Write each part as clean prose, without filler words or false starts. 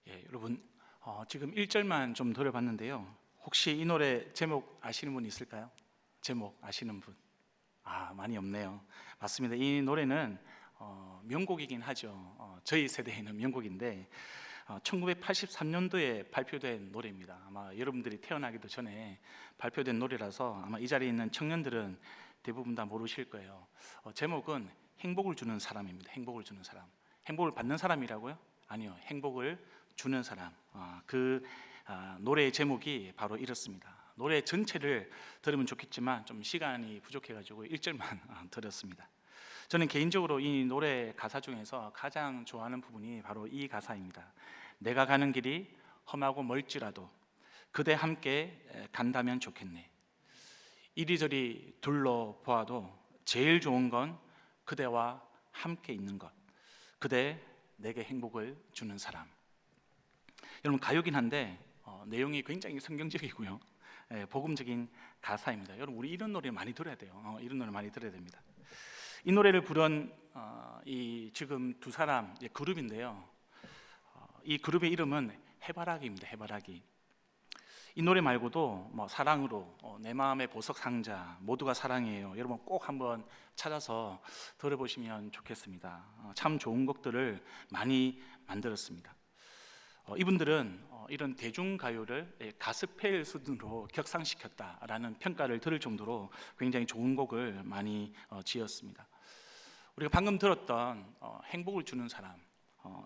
여러분 지금 1절만 좀 들어봤는데요. 혹시 이 노래 제목 아시는 분 있을까요? 제목 아시는 분? 많이 없네요. 맞습니다. 이 노래는 명곡이긴 하죠. 저희 세대에는 명곡인데 1983년도에 발표된 노래입니다. 아마 여러분들이 태어나기도 전에 발표된 노래라서 아마 이 자리에 있는 청년들은 대부분 다 모르실 거예요. 제목은 행복을 주는 사람입니다. 행복을 주는 사람. 행복을 받는 사람이라고요? 아니요, 행복을 주는 사람. 노래의 제목이 바로 이렇습니다. 노래 전체를 들으면 좋겠지만 좀 시간이 부족해가지고 1절만 들었습니다. 저는 개인적으로 이 노래 가사 중에서 가장 좋아하는 부분이 바로 이 가사입니다. 내가 가는 길이 험하고 멀지라도 그대 함께 간다면 좋겠네. 이리저리 둘러보아도 제일 좋은 건 그대와 함께 있는 것. 그대 내게 행복을 주는 사람. 여러분, 가요긴 한데 내용이 굉장히 성경적이고요, 복음적인 가사입니다. 여러분, 우리 이런 노래 많이 들어야 돼요. 이런 노래 많이 들어야 됩니다. 이 노래를 부른 이 지금 두 사람 그룹인데요. 이 그룹의 이름은 해바라기입니다. 해바라기. 이 노래 말고도 사랑으로, 내 마음의 보석 상자, 모두가 사랑이에요. 여러분 꼭 한번 찾아서 들어보시면 좋겠습니다. 참 좋은 곡들을 많이 만들었습니다. 이분들은 이런 대중가요를 가스펠 수준으로 격상시켰다라는 평가를 들을 정도로 굉장히 좋은 곡을 많이 지었습니다. 우리가 방금 들었던 행복을 주는 사람,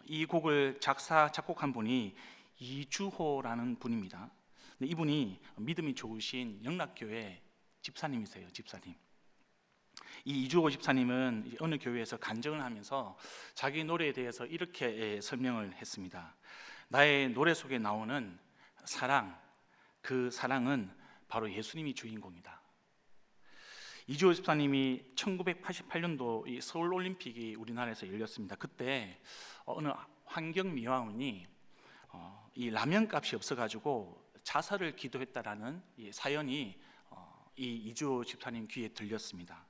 이 곡을 작사 작곡한 분이 이주호라는 분입니다. 이분이 믿음이 좋으신 영락교회 집사님이세요. 집사님. 이 이주호 집사님은 어느 교회에서 간증을 하면서 자기 노래에 대해서 이렇게 설명을 했습니다. 나의 노래 속에 나오는 사랑, 그 사랑은 바로 예수님이 주인공이다. 이주호 집사님이 1988년도 이 서울올림픽이 우리나라에서 열렸습니다. 그때 어느 환경미화원이 이 라면값이 없어가지고 자살을 기도했다라는 이 사연이 이 이주호 집사님 귀에 들렸습니다.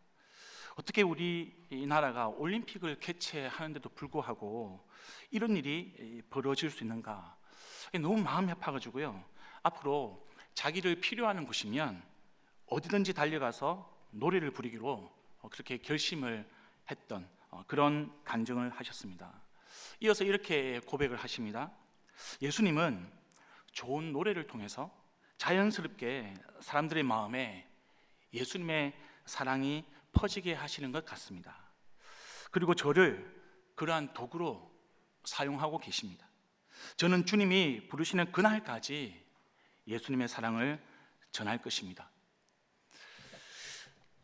어떻게 우리나라가 올림픽을 개최하는데도 불구하고 이런 일이 벌어질 수 있는가? 너무 마음이 아파가지고요, 앞으로 자기를 필요하는 곳이면 어디든지 달려가서 노래를 부르기로 그렇게 결심을 했던 그런 간증을 하셨습니다. 이어서 이렇게 고백을 하십니다. 예수님은 좋은 노래를 통해서 자연스럽게 사람들의 마음에 예수님의 사랑이 퍼지게 하시는 것 같습니다. 그리고 저를 그러한 도구로 사용하고 계십니다. 저는 주님이 부르시는 그날까지 예수님의 사랑을 전할 것입니다.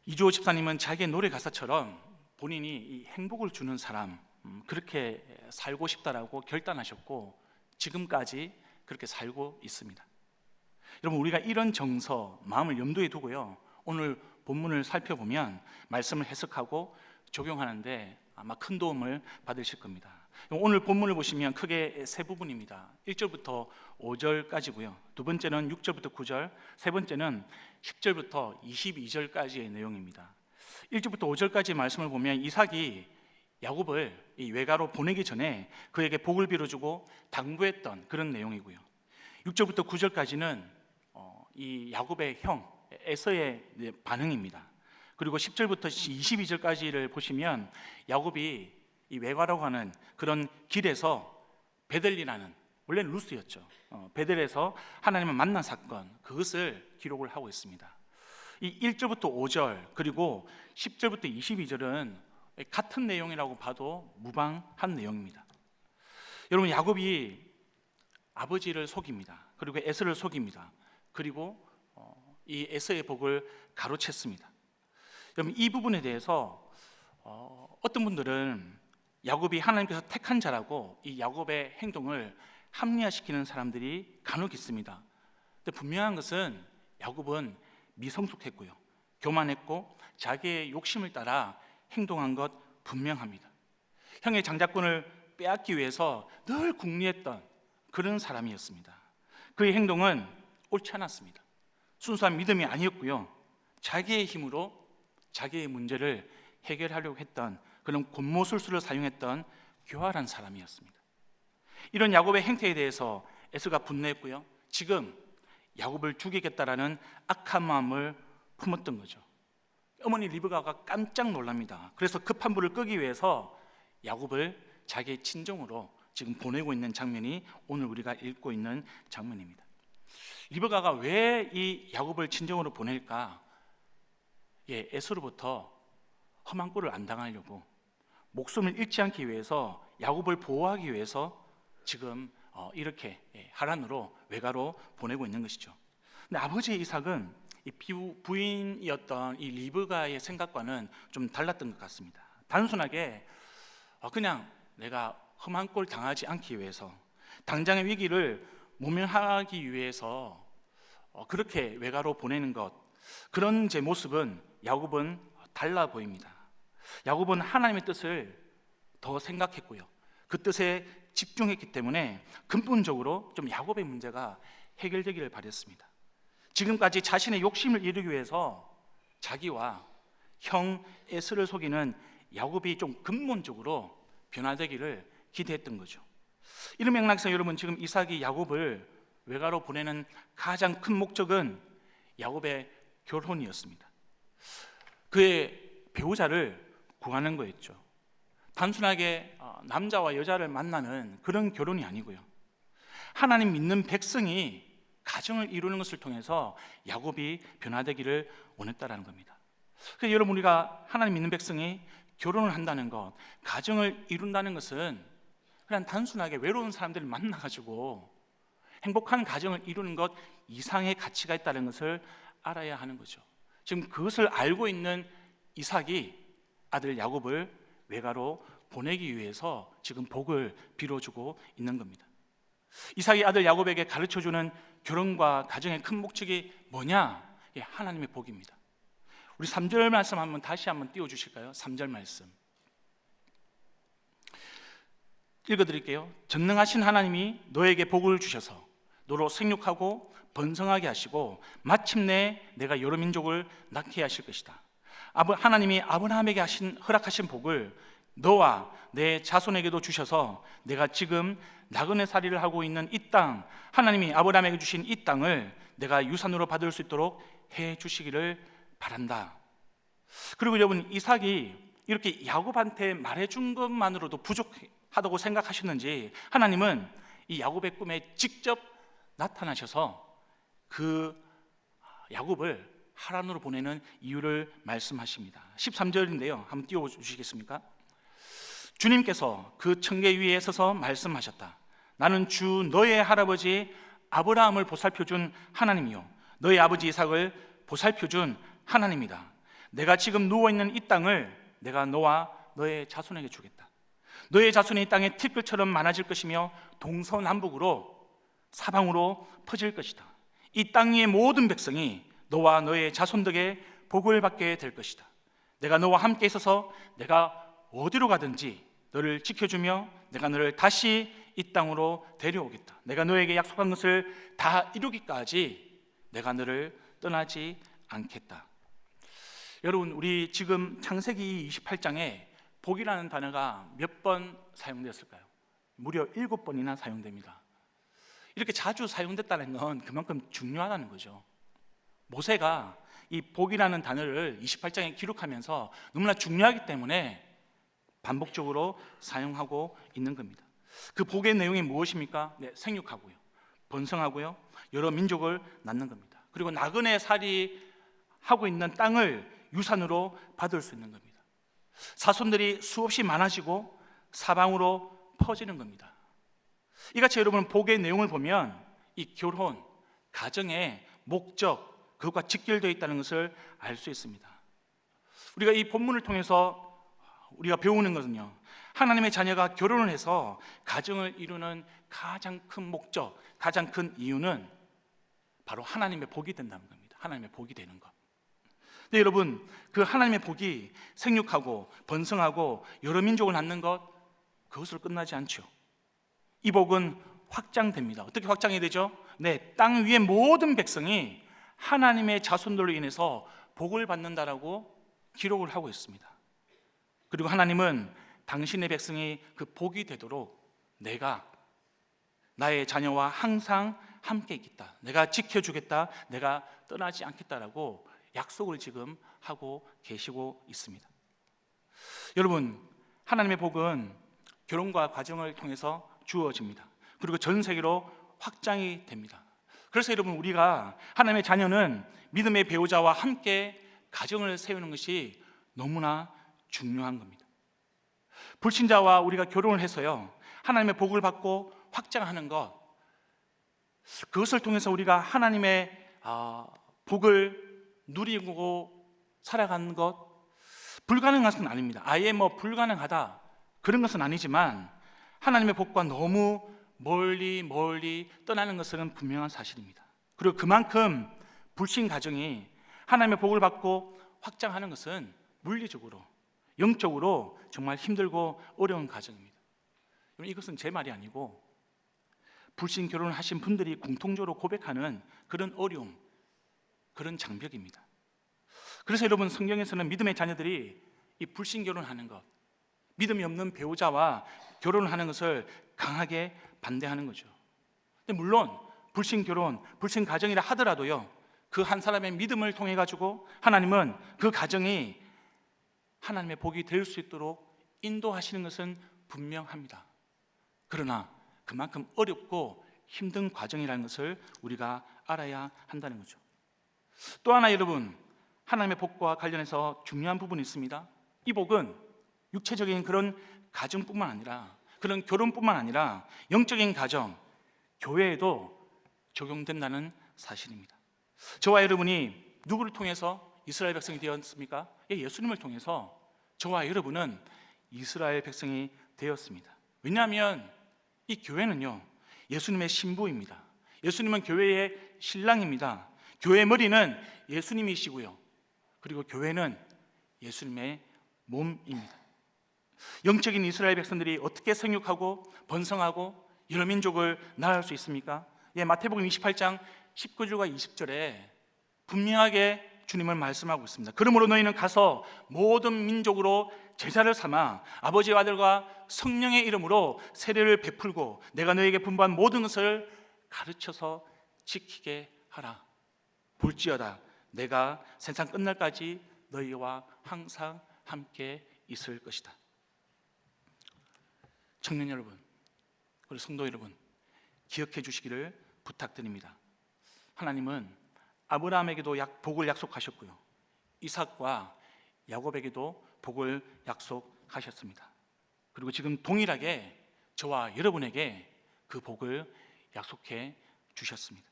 이주호 집사님은 자기의 노래 가사처럼 본인이 이 행복을 주는 사람, 그렇게 살고 싶다라고 결단하셨고 지금까지 그렇게 살고 있습니다. 여러분, 우리가 이런 정서, 마음을 염두에 두고요, 오늘 본문을 살펴보면 말씀을 해석하고 적용하는데 아마 큰 도움을 받으실 겁니다. 오늘 본문을 보시면 크게 세 부분입니다. 1절부터 5절까지고요. 두 번째는 6절부터 9절, 세 번째는 10절부터 22절까지의 내용입니다. 1절부터 5절까지 말씀을 보면 이삭이 야곱을 이 외가로 보내기 전에 그에게 복을 빌어주고 당부했던 그런 내용이고요. 6절부터 9절까지는 이 야곱의 형 에서의 반응입니다. 그리고 10절부터 22절까지를 보시면 야곱이 이 외가라고 하는 그런 길에서 베델이라는, 원래는 루스였죠, 베델에서 하나님을 만난 사건, 그것을 기록을 하고 있습니다. 이 1절부터 5절 그리고 10절부터 22절은 같은 내용이라고 봐도 무방한 내용입니다. 여러분, 야곱이 아버지를 속입니다. 그리고 에서를 속입니다. 그리고 이 에서의 복을 가로챘습니다. 여러분, 이 부분에 대해서 어떤 분들은 야곱이 하나님께서 택한 자라고 이 야곱의 행동을 합리화시키는 사람들이 간혹 있습니다. 근데 분명한 것은 야곱은 미성숙했고요, 교만했고 자기의 욕심을 따라 행동한 것 분명합니다. 형의 장자권을 빼앗기 위해서 늘 궁리했던 그런 사람이었습니다. 그의 행동은 옳지 않았습니다. 순수한 믿음이 아니었고요, 자기의 힘으로 자기의 문제를 해결하려고 했던 그런 곤모술수를 사용했던 교활한 사람이었습니다. 이런 야곱의 행태에 대해서 에서가 분노했고요. 지금 야곱을 죽이겠다라는 악한 마음을 품었던 거죠. 어머니 리브가가 깜짝 놀랍니다. 그래서 급한 불을 끄기 위해서 야곱을 자기의 친정으로 지금 보내고 있는 장면이 오늘 우리가 읽고 있는 장면입니다. 리브가가 왜 이 야곱을 친정으로 보낼까? 에서로부터 험한 꼴을 안 당하려고, 목숨을 잃지 않기 위해서, 야곱을 보호하기 위해서 지금 이렇게 하란으로 외가로 보내고 있는 것이죠. 근데 아버지 이삭은 이 부인이었던 이 리브가의 생각과는 좀 달랐던 것 같습니다. 단순하게 그냥 내가 험한 꼴 당하지 않기 위해서, 당장의 위기를 모면하기 위해서 그렇게 외가로 보내는 것, 그런 제 모습은 야곱은 달라 보입니다. 야곱은 하나님의 뜻을 더 생각했고요, 그 뜻에 집중했기 때문에 근본적으로 좀 야곱의 문제가 해결되기를 바랬습니다. 지금까지 자신의 욕심을 이루기 위해서 자기와 형 에서를 속이는 야곱이 좀 근본적으로 변화되기를 기대했던 거죠. 이런 맥락에서 여러분, 지금 이삭이 야곱을 외가로 보내는 가장 큰 목적은 야곱의 결혼이었습니다. 그의 배우자를 구하는 거였죠. 단순하게 남자와 여자를 만나는 그런 결혼이 아니고요, 하나님 믿는 백성이 가정을 이루는 것을 통해서 야곱이 변화되기를 원했다라는 겁니다. 그래서 여러분, 우리가 하나님 믿는 백성이 결혼을 한다는 것, 가정을 이룬다는 것은 그냥 단순하게 외로운 사람들을 만나가지고 행복한 가정을 이루는 것 이상의 가치가 있다는 것을 알아야 하는 거죠. 지금 그것을 알고 있는 이삭이 아들 야곱을 외가로 보내기 위해서 지금 복을 빌어주고 있는 겁니다. 이삭이 아들 야곱에게 가르쳐주는 결혼과 가정의 큰 목적이 뭐냐? 하나님의 복입니다. 우리 3절 말씀 다시 한번 띄워주실까요? 3절 말씀 읽어드릴게요. 전능하신 하나님이 너에게 복을 주셔서 너로 생육하고 번성하게 하시고 마침내 내가 여러 민족을 낳게 하실 것이다. 하나님이 아브라함에게 허락하신 복을 너와 내 자손에게도 주셔서 내가 지금 나그네살이를 하고 있는 이 땅, 하나님이 아브라함에게 주신 이 땅을 내가 유산으로 받을 수 있도록 해 주시기를 바란다. 그리고 여러분, 이삭이 이렇게 야곱한테 말해준 것만으로도 부족하다고 생각하셨는지 하나님은 이 야곱의 꿈에 직접 나타나셔서 그 야곱을 하란으로 보내는 이유를 말씀하십니다. 13절인데요, 한번 띄워주시겠습니까? 주님께서 그 청계 위에 서서 말씀하셨다. 나는 주 너의 할아버지 아브라함을 보살펴준 하나님이요 너의 아버지 이삭을 보살펴준 하나님이다. 내가 지금 누워있는 이 땅을 내가 너와 너의 자손에게 주겠다. 너의 자손이 이 땅에 티끌처럼 많아질 것이며 동서남북으로 사방으로 퍼질 것이다. 이 땅 위의 모든 백성이 너와 너의 자손 덕에 복을 받게 될 것이다. 내가 너와 함께 있어서 내가 어디로 가든지 너를 지켜주며 내가 너를 다시 이 땅으로 데려오겠다. 내가 너에게 약속한 것을 다 이루기까지 내가 너를 떠나지 않겠다. 여러분, 우리 지금 창세기 28장에 복이라는 단어가 몇 번 사용되었을까요? 무려 7번이나 사용됩니다. 이렇게 자주 사용됐다는 건 그만큼 중요하다는 거죠. 모세가 이 복이라는 단어를 28장에 기록하면서 너무나 중요하기 때문에 반복적으로 사용하고 있는 겁니다. 그 복의 내용이 무엇입니까? 생육하고요, 번성하고요, 여러 민족을 낳는 겁니다. 그리고 나그네살이 하고 있는 땅을 유산으로 받을 수 있는 겁니다. 자손들이 수없이 많아지고 사방으로 퍼지는 겁니다. 이같이 여러분, 복의 내용을 보면 이 결혼, 가정의 목적, 그것과 직결되어 있다는 것을 알 수 있습니다. 우리가 이 본문을 통해서 우리가 배우는 것은요, 하나님의 자녀가 결혼을 해서 가정을 이루는 가장 큰 목적, 가장 큰 이유는 바로 하나님의 복이 된다는 겁니다. 하나님의 복이 되는 것. 근데 여러분, 그 하나님의 복이 생육하고 번성하고 여러 민족을 낳는 것, 그것으로 끝나지 않죠. 이 복은 확장됩니다. 어떻게 확장이 되죠? 땅 위의 모든 백성이 하나님의 자손들로 인해서 복을 받는다라고 기록을 하고 있습니다. 그리고 하나님은 당신의 백성이 그 복이 되도록 내가 나의 자녀와 항상 함께 있겠다, 내가 지켜주겠다, 내가 떠나지 않겠다라고 약속을 지금 하고 계시고 있습니다. 여러분, 하나님의 복은 결혼과 가정을 통해서 주어집니다. 그리고 전 세계로 확장이 됩니다. 그래서 여러분, 우리가 하나님의 자녀는 믿음의 배우자와 함께 가정을 세우는 것이 너무나 중요한 겁니다. 불신자와 우리가 결혼을 해서요, 하나님의 복을 받고 확장하는 것, 그것을 통해서 우리가 하나님의 복을 누리고 살아가는 것, 불가능한 것은 아닙니다. 아예 불가능하다 그런 것은 아니지만 하나님의 복과 너무 멀리 떠나는 것은 분명한 사실입니다. 그리고 그만큼 불신 가정이 하나님의 복을 받고 확장하는 것은 물리적으로, 영적으로 정말 힘들고 어려운 가정입니다. 이것은 제 말이 아니고 불신 결혼을 하신 분들이 공통적으로 고백하는 그런 어려움, 그런 장벽입니다. 그래서 여러분, 성경에서는 믿음의 자녀들이 이 불신 결혼하는 것, 믿음이 없는 배우자와 결혼을 하는 것을 강하게 반대하는 거죠. 근데 물론 불신 결혼, 불신 가정이라 하더라도요, 그 한 사람의 믿음을 통해 가지고 하나님은 그 가정이 하나님의 복이 될 수 있도록 인도하시는 것은 분명합니다. 그러나 그만큼 어렵고 힘든 과정이라는 것을 우리가 알아야 한다는 거죠. 또 하나 여러분, 하나님의 복과 관련해서 중요한 부분이 있습니다. 이 복은 육체적인 그런 가정뿐만 아니라, 그런 결혼뿐만 아니라 영적인 가정, 교회에도 적용된다는 사실입니다. 저와 여러분이 누구를 통해서 이스라엘 백성이 되었습니까? 예수님을 통해서 저와 여러분은 이스라엘 백성이 되었습니다. 왜냐하면 이 교회는요, 예수님의 신부입니다. 예수님은 교회의 신랑입니다. 교회의 머리는 예수님이시고요, 그리고 교회는 예수님의 몸입니다. 영적인 이스라엘 백성들이 어떻게 생육하고 번성하고 여러 민족을 낳을 수 있습니까? 마태복음 28장 19절과 20절에 분명하게 주님을 말씀하고 있습니다. 그러므로 너희는 가서 모든 민족으로 제자를 삼아 아버지와 아들과 성령의 이름으로 세례를 베풀고 내가 너희에게 분부한 모든 것을 가르쳐서 지키게 하라. 볼지어다 내가 세상 끝날까지 너희와 항상 함께 있을 것이다. 청년 여러분, 그리고 성도 여러분, 기억해 주시기를 부탁드립니다. 하나님은 아브라함에게도 복을 약속하셨고요, 이삭과 야곱에게도 복을 약속하셨습니다. 그리고 지금 동일하게 저와 여러분에게 그 복을 약속해 주셨습니다.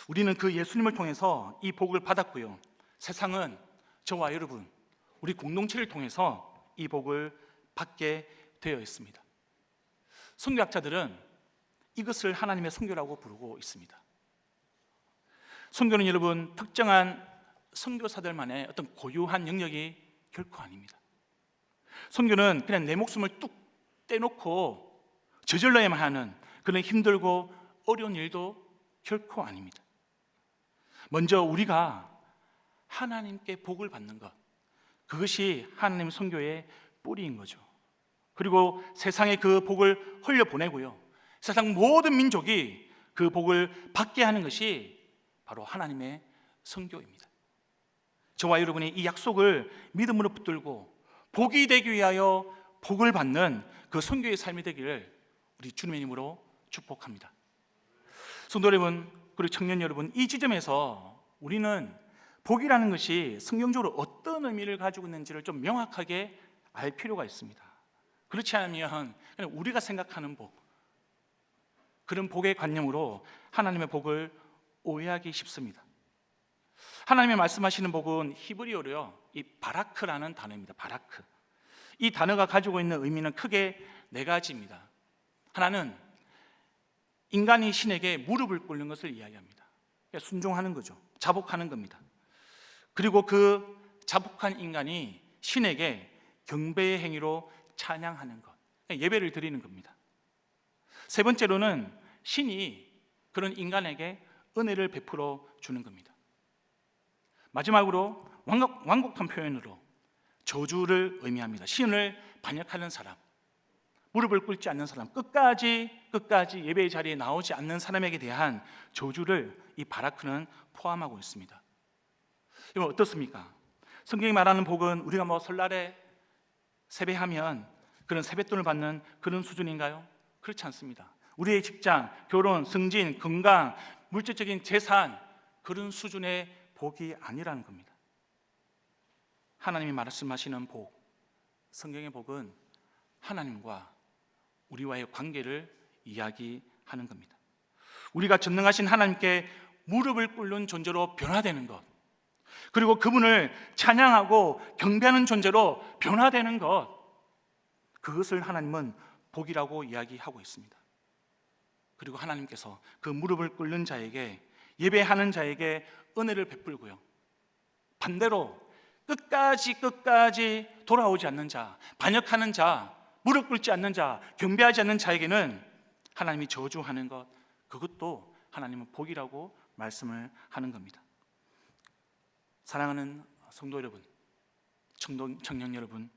우리는 그 예수님을 통해서 이 복을 받았고요, 세상은 저와 여러분, 우리 공동체를 통해서 이 복을 받게 되어 있습니다. 선교학자들은 이것을 하나님의 선교라고 부르고 있습니다. 선교는 여러분, 특정한 선교사들만의 어떤 고유한 영역이 결코 아닙니다. 선교는 그냥 내 목숨을 뚝 떼놓고 저질러야만 하는 그런 힘들고 어려운 일도 결코 아닙니다. 먼저 우리가 하나님께 복을 받는 것, 그것이 하나님 선교의 뿌리인 거죠. 그리고 세상에 그 복을 흘려보내고요, 세상 모든 민족이 그 복을 받게 하는 것이 바로 하나님의 선교입니다. 저와 여러분이 이 약속을 믿음으로 붙들고 복이 되기 위하여 복을 받는 그 선교의 삶이 되기를 우리 주님의 이름으로 축복합니다. 성도 여러분, 그리고 청년 여러분, 이 지점에서 우리는 복이라는 것이 성경적으로 어떤 의미를 가지고 있는지를 좀 명확하게 알 필요가 있습니다. 그렇지 않으면 그냥 우리가 생각하는 복, 그런 복의 관념으로 하나님의 복을 오해하기 쉽습니다. 하나님의 말씀하시는 복은 히브리어로요, 이 바라크라는 단어입니다. 바라크. 이 단어가 가지고 있는 의미는 크게 네 가지입니다. 하나는 인간이 신에게 무릎을 꿇는 것을 이야기합니다. 순종하는 거죠. 자복하는 겁니다. 그리고 그 자복한 인간이 신에게 경배의 행위로 찬양하는 것, 예배를 드리는 겁니다. 세 번째로는 신이 그런 인간에게 은혜를 베풀어 주는 겁니다. 마지막으로 완곡한 표현으로 저주를 의미합니다. 신을 반역하는 사람, 무릎을 꿇지 않는 사람, 끝까지 예배의 자리에 나오지 않는 사람에게 대한 저주를 이 바라크는 포함하고 있습니다. 여러분 어떻습니까? 성경이 말하는 복은 우리가 설날에 세배하면 그런 세뱃돈을 받는 그런 수준인가요? 그렇지 않습니다. 우리의 직장, 결혼, 승진, 건강, 물질적인 재산, 그런 수준의 복이 아니라는 겁니다. 하나님이 말씀하시는 복, 성경의 복은 하나님과 우리와의 관계를 이야기하는 겁니다. 우리가 전능하신 하나님께 무릎을 꿇는 존재로 변화되는 것, 그리고 그분을 찬양하고 경배하는 존재로 변화되는 것, 그것을 하나님은 복이라고 이야기하고 있습니다. 그리고 하나님께서 그 무릎을 꿇는 자에게, 예배하는 자에게 은혜를 베풀고요, 반대로 끝까지 돌아오지 않는 자, 반역하는 자, 무릎 꿇지 않는 자, 경배하지 않는 자에게는 하나님이 저주하는 것, 그것도 하나님은 복이라고 말씀을 하는 겁니다. 사랑하는 성도 여러분, 청년 여러분,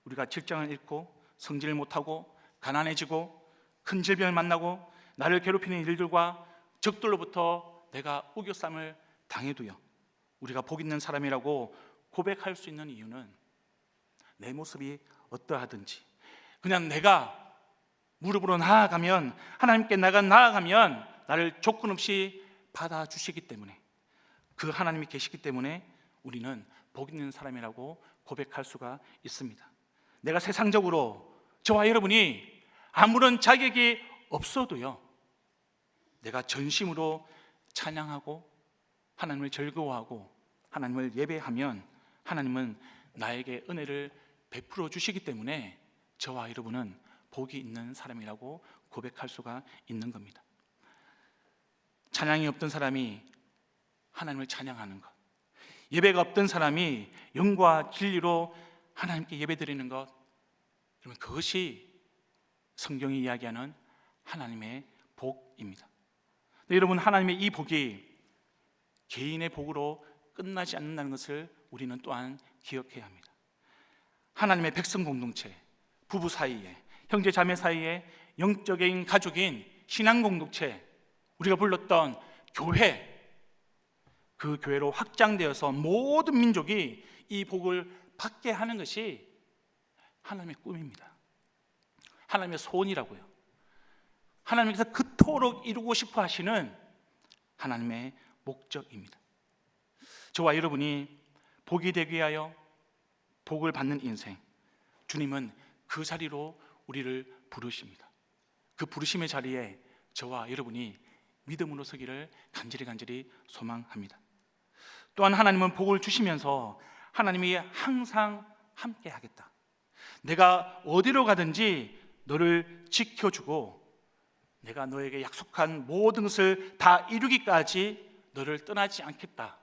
우리가 직장을 잃고 성질을 못하고 가난해지고 큰 질병을 만나고 나를 괴롭히는 일들과 적들로부터 내가 우겨쌈을 당해도요, 우리가 복 있는 사람이라고 고백할 수 있는 이유는 내 모습이 어떠하든지 그냥 내가 무릎으로 나아가면, 하나님께 나아가면 나를 조건 없이 받아주시기 때문에, 그 하나님이 계시기 때문에 우리는 복 있는 사람이라고 고백할 수가 있습니다. 내가 세상적으로 저와 여러분이 아무런 자격이 없어도요, 내가 전심으로 찬양하고 하나님을 즐거워하고 하나님을 예배하면 하나님은 나에게 은혜를 베풀어 주시기 때문에 저와 여러분은 복이 있는 사람이라고 고백할 수가 있는 겁니다. 찬양이 없던 사람이 하나님을 찬양하는 것, 예배가 없던 사람이 영과 진리로 하나님께 예배드리는 것, 그러면 그것이 성경이 이야기하는 하나님의 복입니다. 여러분, 하나님의 이 복이 개인의 복으로 끝나지 않는다는 것을 우리는 또한 기억해야 합니다. 하나님의 백성 공동체, 부부 사이에, 형제 자매 사이에, 영적인 가족인 신앙 공동체, 우리가 불렀던 교회, 그 교회로 확장되어서 모든 민족이 이 복을 받게 하는 것이 하나님의 꿈입니다. 하나님의 소원이라고요. 하나님께서 그토록 이루고 싶어 하시는 하나님의 목적입니다. 저와 여러분이 복이 되기 위하여 복을 받는 인생, 주님은 그 자리로 우리를 부르십니다. 그 부르심의 자리에 저와 여러분이 믿음으로 서기를 간절히 소망합니다. 또한 하나님은 복을 주시면서 하나님이 항상 함께 하겠다, 내가 어디로 가든지 너를 지켜주고 내가 너에게 약속한 모든 것을 다 이루기까지 너를 떠나지 않겠다,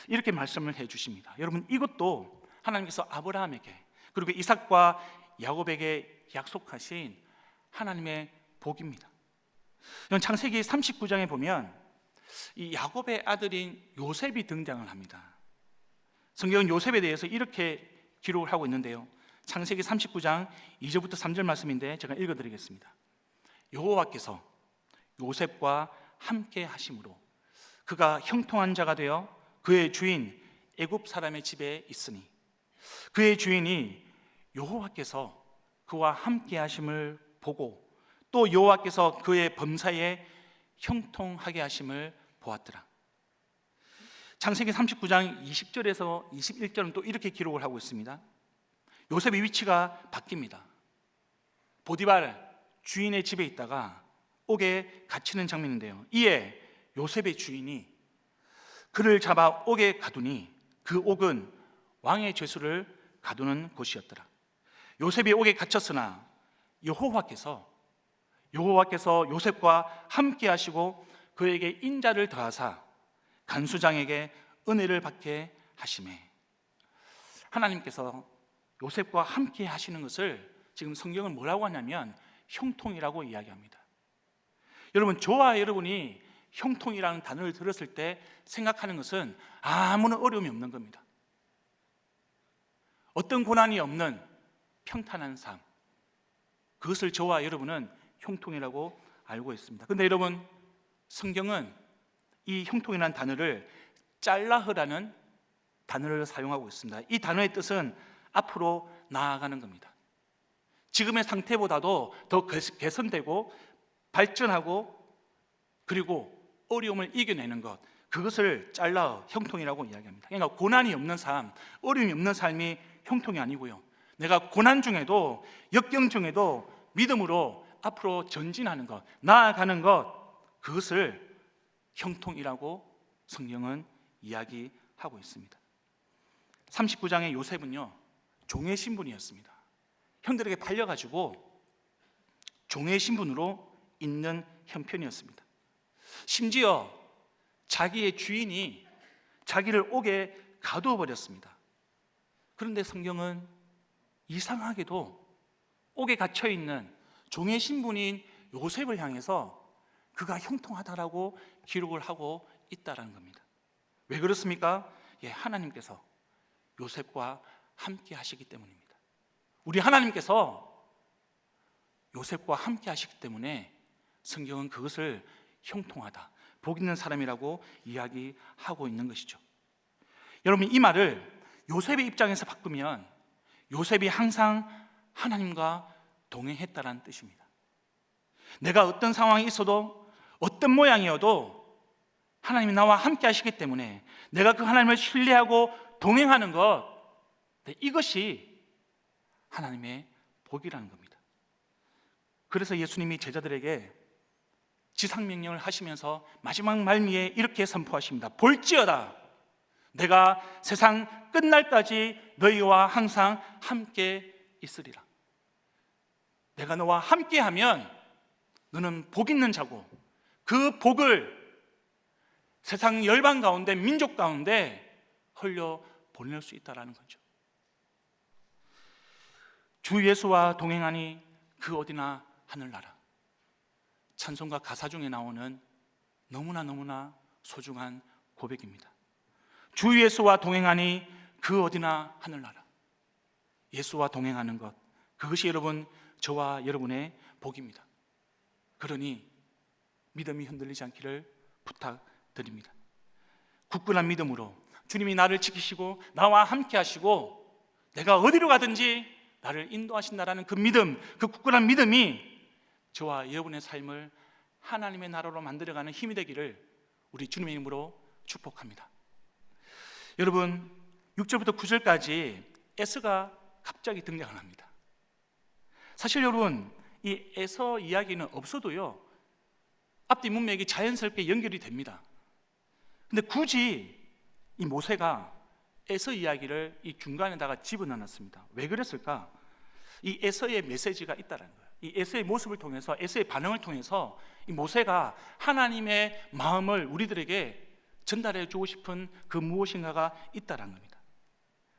이렇게 말씀을 해 주십니다. 여러분, 이것도 하나님께서 아브라함에게 그리고 이삭과 야곱에게 약속하신 하나님의 복입니다. 창세기 39장에 보면 이 야곱의 아들인 요셉이 등장을 합니다. 성경은 요셉에 대해서 이렇게 기록을 하고 있는데요, 창세기 39장 2절부터 3절 말씀인데 제가 읽어드리겠습니다. 여호와께서 요셉과 함께 하심으로 그가 형통한 자가 되어 그의 주인 애굽 사람의 집에 있으니 그의 주인이 여호와께서 그와 함께 하심을 보고 또 여호와께서 그의 범사에 형통하게 하심을 보았더라. 창세기 39장 20절에서 21절은 또 이렇게 기록을 하고 있습니다. 요셉의 위치가 바뀝니다. 보디발 주인의 집에 있다가 옥에 갇히는 장면인데요, 이에 요셉의 주인이 그를 잡아 옥에 가두니 그 옥은 왕의 죄수를 가두는 곳이었더라. 요셉이 옥에 갇혔으나 여호와께서 요셉과 함께 하시고 그에게 인자를 더하사 간수장에게 은혜를 받게 하시매, 하나님께서 요셉과 함께 하시는 것을 지금 성경은 뭐라고 하냐면 형통이라고 이야기합니다. 여러분, 저와 여러분이 형통이라는 단어를 들었을 때 생각하는 것은 아무런 어려움이 없는 겁니다. 어떤 고난이 없는 평탄한 삶, 그것을 저와 여러분은 형통이라고 알고 있습니다. 근데 여러분, 성경은 이 형통이라는 단어를 짤라흐라는 단어를 사용하고 있습니다. 이 단어의 뜻은 앞으로 나아가는 겁니다. 지금의 상태보다도 더 개선되고 발전하고 그리고 어려움을 이겨내는 것, 그것을 짤라흐, 형통이라고 이야기합니다. 그러니까 고난이 없는 삶, 어려움이 없는 삶이 형통이 아니고요, 내가 고난 중에도 역경 중에도 믿음으로 앞으로 전진하는 것, 나아가는 것, 그것을 형통이라고 성경은 이야기하고 있습니다. 39장의 요셉은요, 종의 신분이었습니다. 형들에게 팔려가지고 종의 신분으로 있는 형편이었습니다. 심지어 자기의 주인이 자기를 옥에 가두어 버렸습니다. 그런데 성경은 이상하게도 옥에 갇혀 있는 종의 신분인 요셉을 향해서 그가 형통하다라고 기록을 하고 있다라는 겁니다. 왜 그렇습니까? 하나님께서 요셉과 함께 하시기 때문입니다. 우리 하나님께서 요셉과 함께 하시기 때문에 성경은 그것을 형통하다, 복 있는 사람이라고 이야기하고 있는 것이죠. 여러분, 이 말을 요셉의 입장에서 바꾸면 요셉이 항상 하나님과 동행했다라는 뜻입니다. 내가 어떤 상황이 있어도 어떤 모양이어도 하나님이 나와 함께 하시기 때문에 내가 그 하나님을 신뢰하고 동행하는 것, 이것이 하나님의 복이라는 겁니다. 그래서 예수님이 제자들에게 지상명령을 하시면서 마지막 말미에 이렇게 선포하십니다. 볼지어다, 내가 세상 끝날까지 너희와 항상 함께 있으리라. 내가 너와 함께하면 너는 복 있는 자고, 그 복을 세상 열방 가운데, 민족 가운데 흘려 보낼 수 있다는 거죠. 주 예수와 동행하니 그 어디나 하늘나라. 찬송가 가사 중에 나오는 너무나 소중한 고백입니다. 주 예수와 동행하니 그 어디나 하늘나라. 예수와 동행하는 것, 그것이 여러분, 저와 여러분의 복입니다. 그러니 믿음이 흔들리지 않기를 부탁드립니다. 굳건한 믿음으로 주님이 나를 지키시고 나와 함께 하시고 내가 어디로 가든지 나를 인도하신다라는 그 믿음, 그 굳건한 믿음이 저와 여러분의 삶을 하나님의 나라로 만들어가는 힘이 되기를 우리 주님의 이름으로 축복합니다. 여러분, 6절부터 9절까지 에서가 갑자기 등장을 합니다. 사실 여러분, 이 에서 이야기는 없어도요, 앞뒤 문맥이 자연스럽게 연결이 됩니다. 근데 굳이 이 모세가 에서 이야기를 이 중간에다가 집어넣었습니다. 왜 그랬을까? 이 에서의 메시지가 있다는 거예요. 이 에서의 모습을 통해서, 에서의 반응을 통해서 이 모세가 하나님의 마음을 우리들에게 전달해 주고 싶은 그 무엇인가가 있다는 겁니다.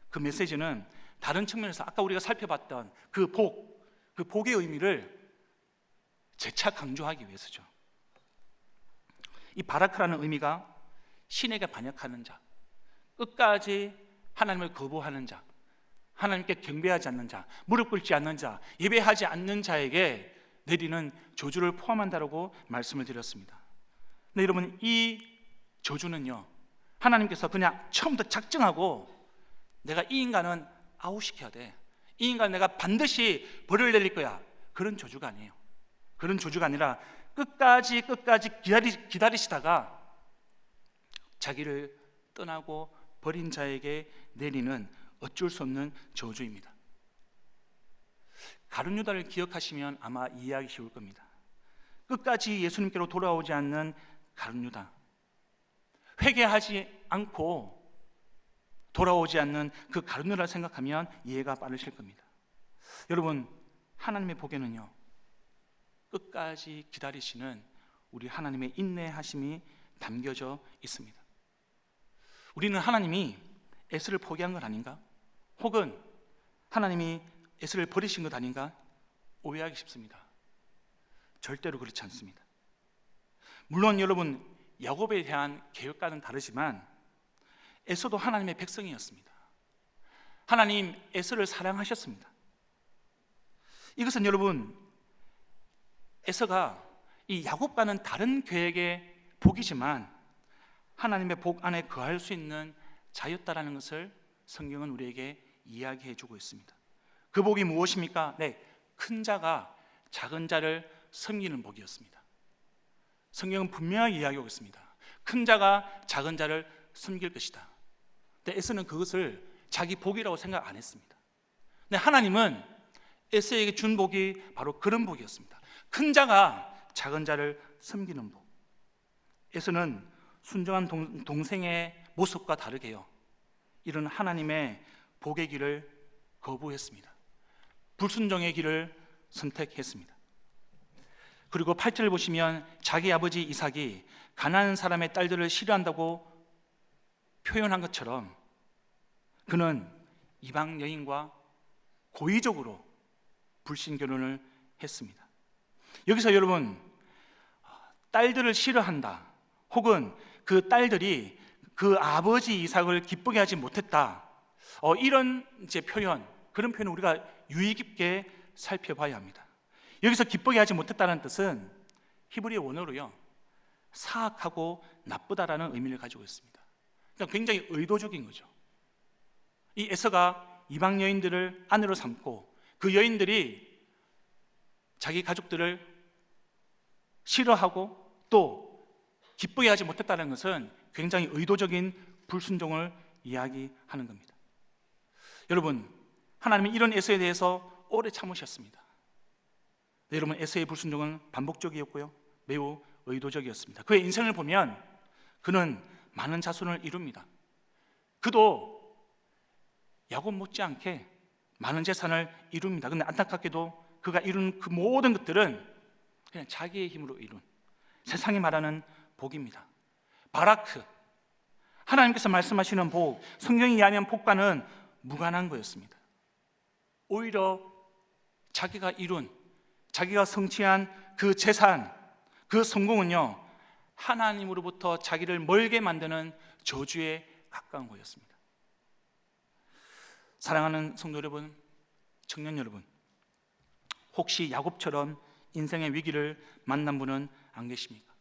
그 메시지는 다른 측면에서 아까 우리가 살펴봤던 그 복의 의미를 재차 강조하기 위해서죠. 이 바라크라는 의미가 신에게 반역하는 자, 끝까지 하나님을 거부하는 자, 하나님께 경배하지 않는 자, 무릎 꿇지 않는 자, 예배하지 않는 자에게 내리는 저주를 포함한다고 말씀을 드렸습니다. 근데 여러분, 이 저주는요, 하나님께서 그냥 처음부터 작정하고 내가 이 인간은 아웃시켜야 돼, 이 인간 내가 반드시 벌을 내릴 거야, 그런 저주가 아니에요. 그런 저주가 아니라 끝까지 기다리시다가 자기를 떠나고 버린 자에게 내리는 어쩔 수 없는 저주입니다. 가룟 유다를 기억하시면 아마 이해하기 쉬울 겁니다. 끝까지 예수님께로 돌아오지 않는 가룟 유다, 회개하지 않고 돌아오지 않는 그 가룟 유다를 생각하면 이해가 빠르실 겁니다. 여러분, 하나님의 복에는요, 끝까지 기다리시는 우리 하나님의 인내하심이 담겨져 있습니다. 우리는 하나님이 에스를 포기한 것 아닌가? 혹은 하나님이 에스를 버리신 것 아닌가? 오해하기 쉽습니다. 절대로 그렇지 않습니다. 물론 여러분, 야곱에 대한 계획과는 다르지만 에서도 하나님의 백성이었습니다. 하나님 에서를 사랑하셨습니다. 이것은 여러분, 에서가 이 야곱과는 다른 계획의 복이지만 하나님의 복 안에 거할 수 있는 자였다라는 것을 성경은 우리에게 이야기해 주고 있습니다. 그 복이 무엇입니까? 네, 큰 자가 작은 자를 섬기는 복이었습니다. 성경은 분명하게 이야기하고 있습니다. 큰 자가 작은 자를 섬길 것이다. 근데 에서는 그것을 자기 복이라고 생각 안 했습니다. 근데 하나님은 에서에게 준 복이 바로 그런 복이었습니다. 큰 자가 작은 자를 섬기는 복. 에서는 순종한 동생의 모습과 다르게요, 이런 하나님의 복의 길을 거부했습니다. 불순종의 길을 선택했습니다. 그리고 8절을 보시면 자기 아버지 이삭이 가나안 사람의 딸들을 싫어한다고 표현한 것처럼 그는 이방 여인과 고의적으로 불신결혼을 했습니다. 여기서 여러분, 딸들을 싫어한다, 혹은 그 딸들이 그 아버지 이삭을 기쁘게 하지 못했다, 이런 표현, 그런 표현을 우리가 유의 깊게 살펴봐야 합니다. 여기서 기쁘게 하지 못했다는 뜻은 히브리 원어로요, 사악하고 나쁘다라는 의미를 가지고 있습니다. 그러니까 굉장히 의도적인 거죠. 이 에서가 이방 여인들을 아내로 삼고 그 여인들이 자기 가족들을 싫어하고 또 기쁘게 하지 못했다는 것은 굉장히 의도적인 불순종을 이야기하는 겁니다. 여러분, 하나님은 이런 에서에 대해서 오래 참으셨습니다. 네, 여러분, 에서의 불순종은 반복적이었고요, 매우 의도적이었습니다. 그의 인생을 보면 그는 많은 자손을 이룹니다. 그도 야곱 못지않게 많은 재산을 이룹니다. 그런데 안타깝게도 그가 이룬 그 모든 것들은 그냥 자기의 힘으로 이룬, 세상이 말하는 복입니다. 바라크, 하나님께서 말씀하시는 복, 성경이 이야기하는 복과는 무관한 거였습니다. 오히려 자기가 이룬, 자기가 성취한 그 재산, 그 성공은요, 하나님으로부터 자기를 멀게 만드는 저주에 가까운 거였습니다. 사랑하는 성도 여러분, 청년 여러분, 혹시 야곱처럼 인생의 위기를 만난 분은 안 계십니까?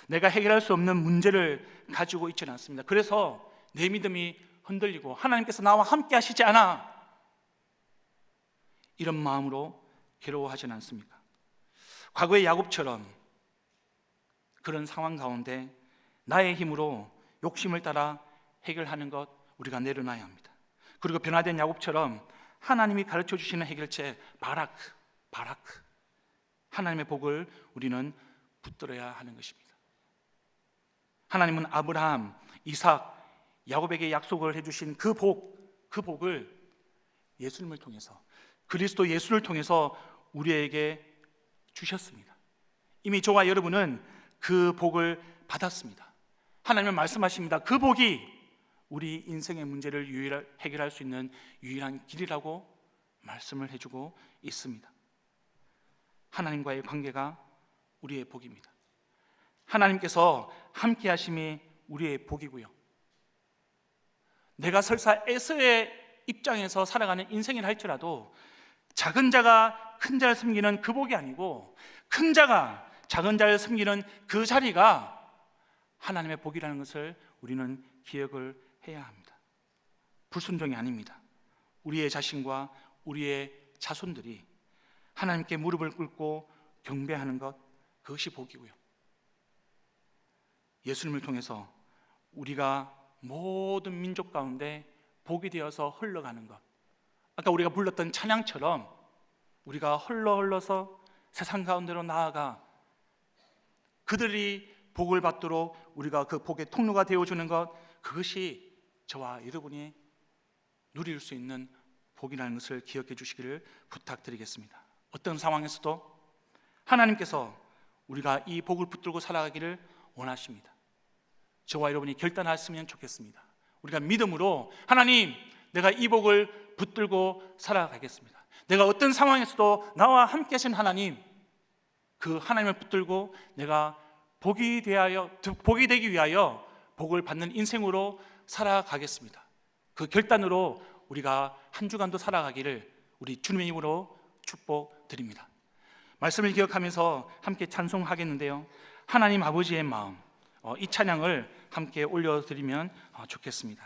내가 해결할 수 없는 문제를 가지고 있지는 않습니다. 그래서 내 믿음이 흔들리고 하나님께서 나와 함께 하시지 않아, 이런 마음으로 괴로워하지는 않습니까? 과거의 야곱처럼 그런 상황 가운데 나의 힘으로 욕심을 따라 해결하는 것 우리가 내려놔야 합니다. 그리고 변화된 야곱처럼 하나님이 가르쳐 주시는 해결책 바라크, 하나님의 복을 우리는 붙들어야 하는 것입니다. 하나님은 아브라함, 이삭, 야곱에게 약속을 해주신 그 복을 예수님을 통해서, 그리스도 예수를 통해서 우리에게 주셨습니다. 이미 저와 여러분은 그 복을 받았습니다. 하나님은 말씀하십니다. 그 복이 우리 인생의 문제를 해결할 수 있는 유일한 길이라고 말씀을 해주고 있습니다. 하나님과의 관계가 우리의 복입니다. 하나님께서 함께 하심이 우리의 복이고요, 내가 설사 에서의 입장에서 살아가는 인생이라 할지라도 작은 자가 큰 자를 섬기는 그 복이 아니고 큰 자가 작은 자를 섬기는 그 자리가 하나님의 복이라는 것을 우리는 기억을 해야 합니다. 불순종이 아닙니다. 우리의 자신과 우리의 자손들이 하나님께 무릎을 꿇고 경배하는 것, 그것이 복이고요, 예수님을 통해서 우리가 모든 민족 가운데 복이 되어서 흘러가는 것, 아까 우리가 불렀던 찬양처럼 우리가 흘러서 세상 가운데로 나아가 그들이 복을 받도록 우리가 그 복의 통로가 되어주는 것, 그것이 저와 여러분이 누릴 수 있는 복이라는 것을 기억해 주시기를 부탁드리겠습니다. 어떤 상황에서도 하나님께서 우리가 이 복을 붙들고 살아가기를 원하십니다. 저와 여러분이 결단하셨으면 좋겠습니다. 우리가 믿음으로 하나님, 내가 이 복을 붙들고 살아가겠습니다. 내가 어떤 상황에서도 나와 함께 하신 하나님, 그 하나님을 붙들고 내가 복이 되기 위하여 복을 받는 인생으로 살아가겠습니다. 그 결단으로 우리가 한 주간도 살아가기를 우리 주님의 이름으로 축복드립니다. 말씀을 기억하면서 함께 찬송하겠는데요. 하나님 아버지의 마음, 이 찬양을 함께 올려드리면 좋겠습니다.